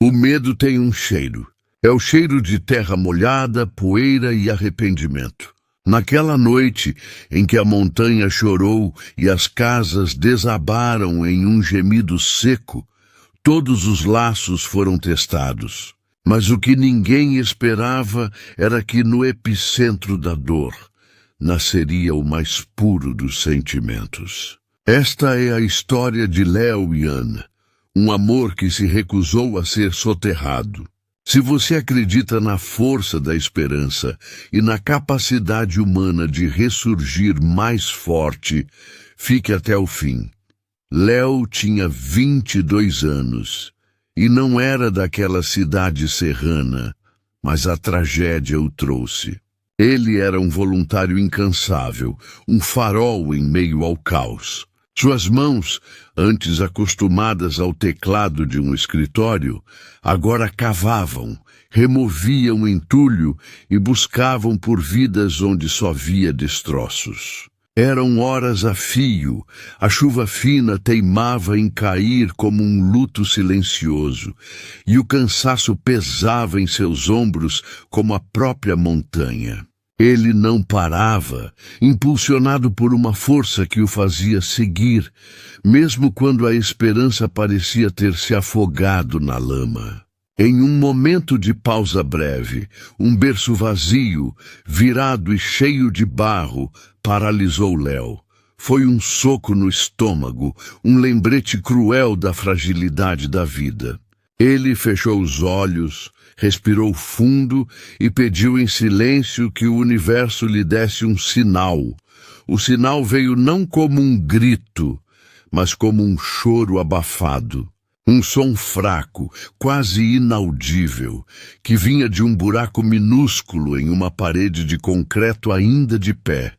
O medo tem um cheiro. É o cheiro de terra molhada, poeira e arrependimento. Naquela noite em que a montanha chorou e as casas desabaram em um gemido seco, todos os laços foram testados. Mas o que ninguém esperava era que no epicentro da dor nasceria o mais puro dos sentimentos. Esta é a história de Léo e Ana, um amor que se recusou a ser soterrado. Se você acredita na força da esperança e na capacidade humana de ressurgir mais forte, fique até o fim. Léo tinha 22 anos e não era daquela cidade serrana, mas a tragédia o trouxe. Ele era um voluntário incansável, um farol em meio ao caos. Suas mãos, antes acostumadas ao teclado de um escritório, agora cavavam, removiam entulho e buscavam por vidas onde só via destroços. Eram horas a fio, a chuva fina teimava em cair como um luto silencioso, e o cansaço pesava em seus ombros como a própria montanha. Ele não parava, impulsionado por uma força que o fazia seguir, mesmo quando a esperança parecia ter se afogado na lama. Em um momento de pausa breve, um berço vazio, virado e cheio de barro, paralisou Léo. Foi um soco no estômago, um lembrete cruel da fragilidade da vida. Ele fechou os olhos, respirou fundo e pediu em silêncio que o universo lhe desse um sinal. O sinal veio não como um grito, mas como um choro abafado. Um som fraco, quase inaudível, que vinha de um buraco minúsculo em uma parede de concreto ainda de pé.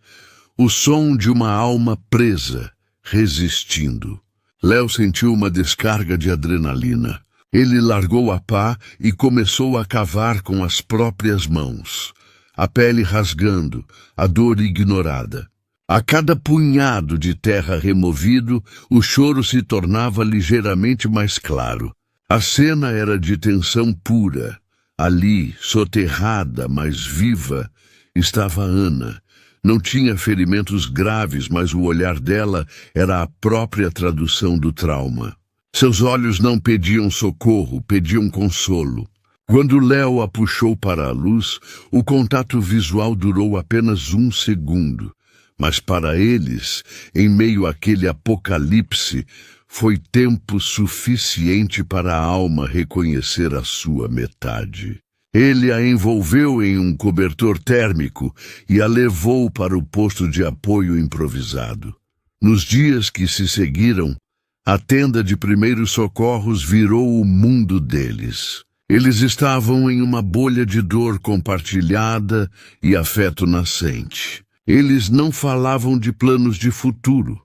O som de uma alma presa, resistindo. Léo sentiu uma descarga de adrenalina. Ele largou a pá e começou a cavar com as próprias mãos. A pele rasgando, a dor ignorada. A cada punhado de terra removido, o choro se tornava ligeiramente mais claro. A cena era de tensão pura. Ali, soterrada, mas viva, estava Ana. Não tinha ferimentos graves, mas o olhar dela era a própria tradução do trauma. Seus olhos não pediam socorro, pediam consolo. Quando Léo a puxou para a luz, o contato visual durou apenas 1 segundo. Mas para eles, em meio àquele apocalipse, foi tempo suficiente para a alma reconhecer a sua metade. Ele a envolveu em um cobertor térmico e a levou para o posto de apoio improvisado. Nos dias que se seguiram, a tenda de primeiros socorros virou o mundo deles. Eles estavam em uma bolha de dor compartilhada e afeto nascente. Eles não falavam de planos de futuro.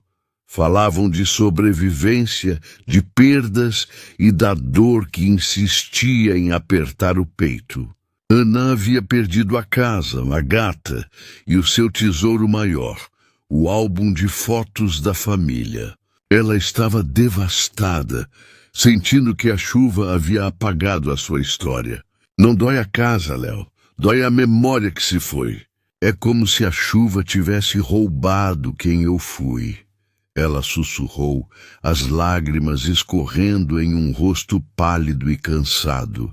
Falavam de sobrevivência, de perdas e da dor que insistia em apertar o peito. Ana havia perdido a casa, a gata e o seu tesouro maior, o álbum de fotos da família. Ela estava devastada, sentindo que a chuva havia apagado a sua história. Não dói a casa, Léo. Dói a memória que se foi. É como se a chuva tivesse roubado quem eu fui. Ela sussurrou, as lágrimas escorrendo em um rosto pálido e cansado.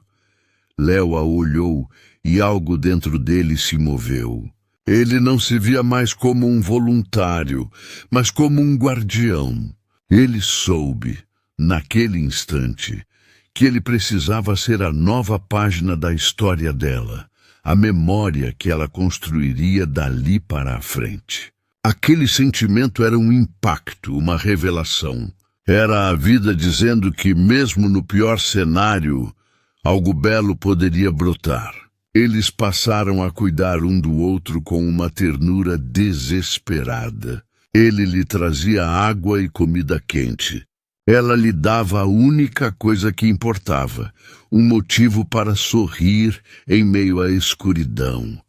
Léo a olhou e algo dentro dele se moveu. Ele não se via mais como um voluntário, mas como um guardião. Ele soube, naquele instante, que ele precisava ser a nova página da história dela, a memória que ela construiria dali para a frente. Aquele sentimento era um impacto, uma revelação. Era a vida dizendo que, mesmo no pior cenário, algo belo poderia brotar. Eles passaram a cuidar um do outro com uma ternura desesperada. Ele lhe trazia água e comida quente. Ela lhe dava a única coisa que importava, um motivo para sorrir em meio à escuridão.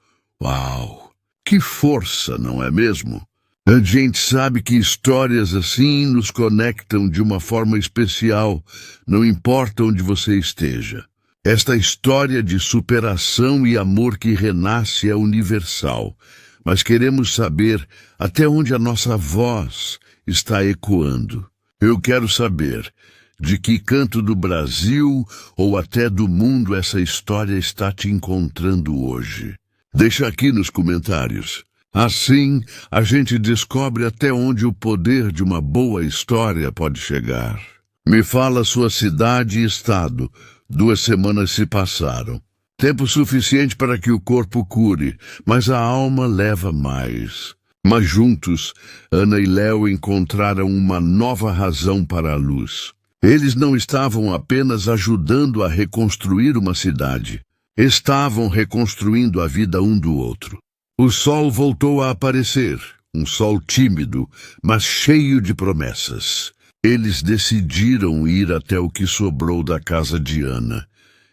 Uau! Que força, não é mesmo? A gente sabe que histórias assim nos conectam de uma forma especial, não importa onde você esteja. Esta história de superação e amor que renasce é universal, mas queremos saber até onde a nossa voz está ecoando. Eu quero saber de que canto do Brasil ou até do mundo essa história está te encontrando hoje. Deixa aqui nos comentários. Assim, a gente descobre até onde o poder de uma boa história pode chegar. Me fala sua cidade e estado. 2 semanas se passaram. Tempo suficiente para que o corpo cure, mas a alma leva mais. Mas juntos, Ana e Léo encontraram uma nova razão para a luz. Eles não estavam apenas ajudando a reconstruir uma cidade. Estavam reconstruindo a vida um do outro. O sol voltou a aparecer, um sol tímido, mas cheio de promessas. Eles decidiram ir até o que sobrou da casa de Ana.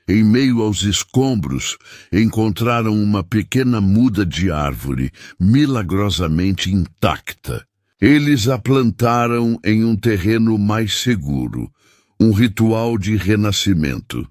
Em meio aos escombros, encontraram uma pequena muda de árvore, milagrosamente intacta. Eles a plantaram em um terreno mais seguro, um ritual de renascimento.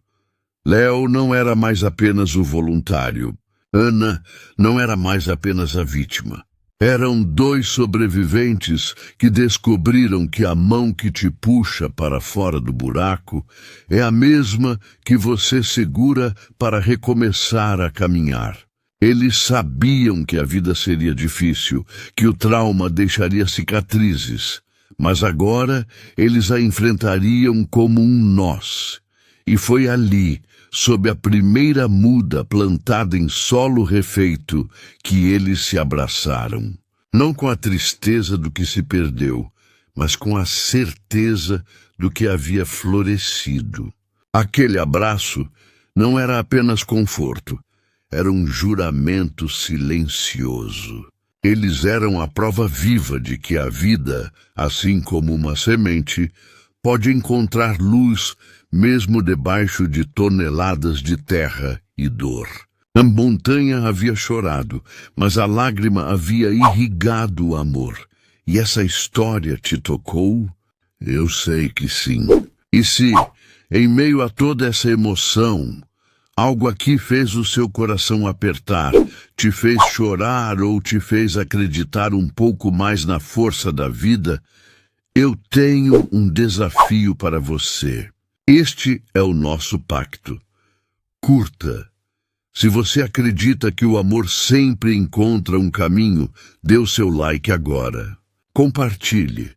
Léo não era mais apenas o voluntário. Ana não era mais apenas a vítima. Eram 2 sobreviventes que descobriram que a mão que te puxa para fora do buraco é a mesma que você segura para recomeçar a caminhar. Eles sabiam que a vida seria difícil, que o trauma deixaria cicatrizes, mas agora eles a enfrentariam como um nós. E foi ali, sob a primeira muda plantada em solo refeito, que eles se abraçaram. Não com a tristeza do que se perdeu, mas com a certeza do que havia florescido. Aquele abraço não era apenas conforto, era um juramento silencioso. Eles eram a prova viva de que a vida, assim como uma semente, pode encontrar luz mesmo debaixo de toneladas de terra e dor. A montanha havia chorado, mas a lágrima havia irrigado o amor. E essa história te tocou? Eu sei que sim. E se, em meio a toda essa emoção, algo aqui fez o seu coração apertar, te fez chorar ou te fez acreditar um pouco mais na força da vida, eu tenho um desafio para você. Este é o nosso pacto. Curta. Se você acredita que o amor sempre encontra um caminho, dê o seu like agora. Compartilhe.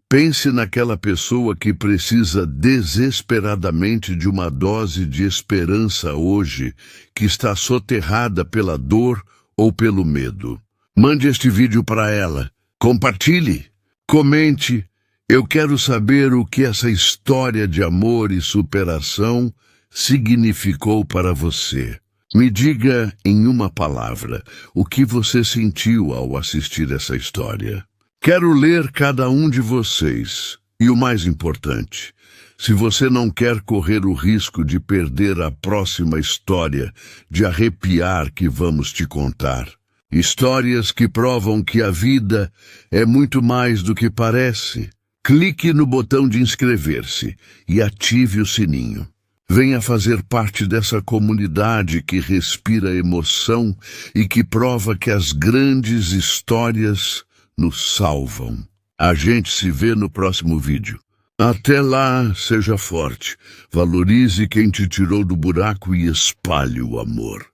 Pense naquela pessoa que precisa desesperadamente de uma dose de esperança hoje, que está soterrada pela dor ou pelo medo. Mande este vídeo para ela. Compartilhe. Comente. Eu quero saber o que essa história de amor e superação significou para você. Me diga em uma palavra o que você sentiu ao assistir essa história. Quero ler cada um de vocês. E o mais importante, se você não quer correr o risco de perder a próxima história de arrepiar que vamos te contar. Histórias que provam que a vida é muito mais do que parece. Clique no botão de inscrever-se e ative o sininho. Venha fazer parte dessa comunidade que respira emoção e que prova que as grandes histórias nos salvam. A gente se vê no próximo vídeo. Até lá, seja forte, valorize quem te tirou do buraco e espalhe o amor.